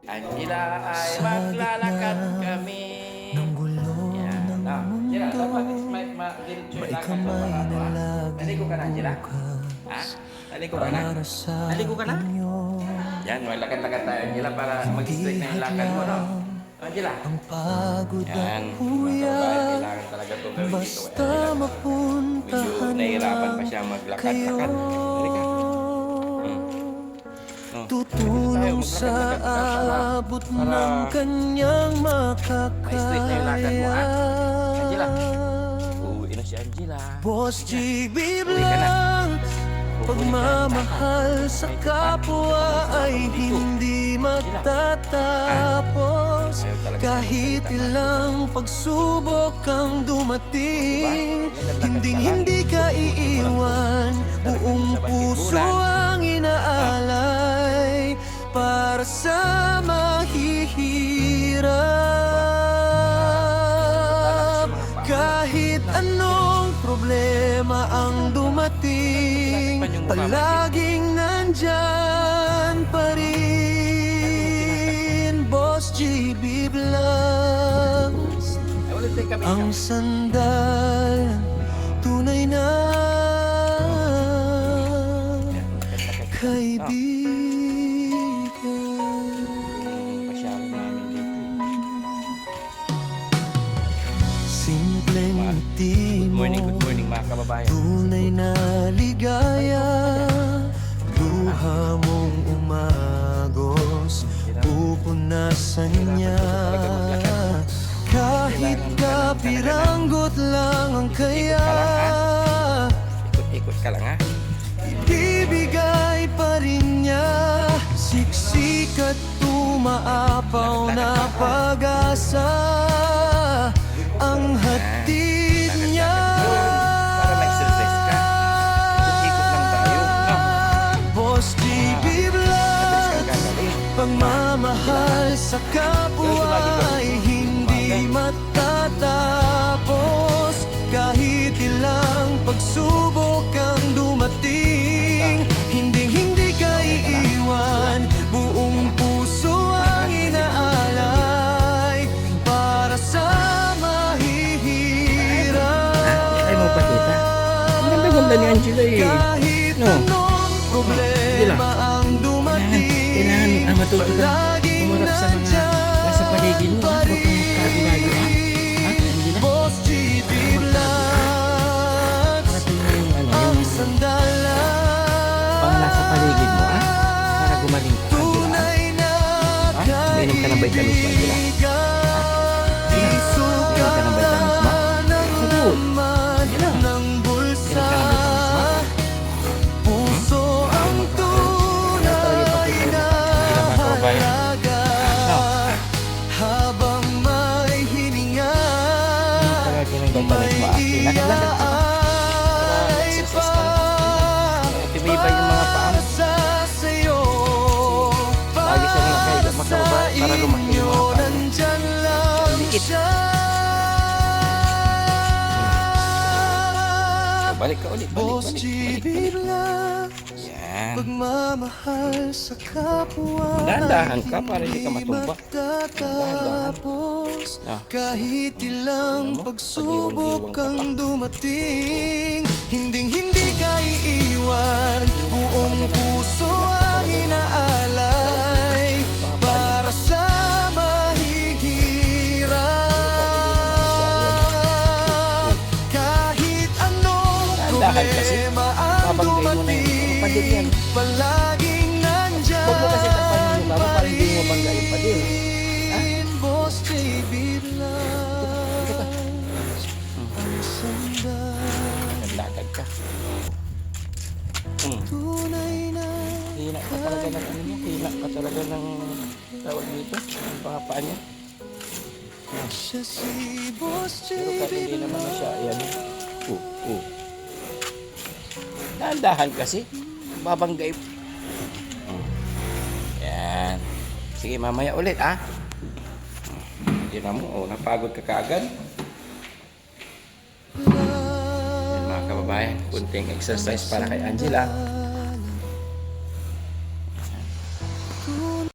Angela ay maglalakad kami. ng gulo Yan. ng Angela, mundo, dapat diretso yung may lakad mo kamay para na ha? lagi Naligo ka na, Angela? Ha? Naligo ka na? para sa Naligo ka na? inyo. Yan, maglakad-lakad tayo, Angela, para mag-straight na yung lakad mo, no? Angela? Ang pagod Yan. at Mga kababayan, puyat, kailangan talaga itong gawin dito. basta Angela, medyo mapuntahan nahihirapan pa lang siya kayo. maglakad-lakad. Halika. No. Tutulong sa abot ng kanyang Ma-straight na yung lakad mo, ha? Angela. makakaya. Uuwi na si Angela. Boss GB Uwi ka na. lang, pagmamahal sa kapwa ay hindi matatapos. Kahit ilang pagsubok ang dumating, hindi ka iiwan. Buong puso ang inaalay para sa mahihirap. Kahit anong problema ang dumating, palaging nandyan pa rin. Boss GB Vlogs, Ay, ulit tayo kami. ang sandalan, tunay na kaibigan. Pasyal namin dito. Simpleng ngiti mo, Good morning mga kababayan. tunay na ligaya. Luha mong umagos, pupunasan niya. Kahit kapiranggot lang ang kaya, Ikot-ikot ka lang ha. ibibigay pa rin niya. Siksik at tumaapaw na pag-asa ang hatid niya. Para ma-exercise ka. Ikot lang tayo. No? Boss GB Mabilis kang Vlogs, gagawin. pagmamahal sa kapwa ay hindi matatapos. Kahit ilang pagsubok ang dumating, hindi ka iiwan. Buong puso ang inaalay para sa mahihirap. Ay mo pakita. Ang ganda-ganda ni Angela eh. Kahit No. anong problema ang dumating, Kailangan matuto ka. palaging Umarap sa mga nasa paligid mo. Huwag kang magkabinado ha. Ha? Angela? Boss GB Vlogs, Parating mo yung ang sandalan, pang nasa paligid mo ha. Para gumaling ka Angela ha. tunay na Ha? Uminom ka ng vitamins mo Angela. Di sukat Uminom ka ng vitamins mo? ng Sagot. laman ng bulsa, puso ang tunay na halaga. Habang may hininga, Palagi ng vitamins mo ha. Lakad-lakad ka. ay Tumibay yung mga paa mo. sa sayo. Lagi siya nakakahiga makababa para lumaki yung mga paa mo. Nandyan lang Liit. siya. Balik ka ulit. Boss Balik. GB Vlogs, Yan. pagmamahal sa kapwa Dahan-dahan ka para hindi ka matumba. matatapos. Ah. Kahit ilang Alam mo, pagsubok pag-iwang-iwang ka ang dumating, hindi ka iiwan. Buong puso ang inaalay para sa mahihirap. Kahit anong Dahan-dahan kasi. problema ang Babanggain mo na yun. dumating, Padir yan. palaging nandyan Huwag mo kasi tapanin yung baba para hindi mo mabanggain pa din. Ha? Boss JB Vlogs, ang sandalan, Naglakad ka. tunay na Hina ka talaga ng ano mo. Hina ka talaga ng tawag dito. Ang mga paa niya. siya si Boss Pero JB kahit hindi naman na siya. Ayan. Dahan-dahan kasi. Babanggay. Yan. Sige, mamaya ulit ah. Hindi na mo. Napagod ka kaagad. Yan mga kababayan. Kunting exercise para kay Angela.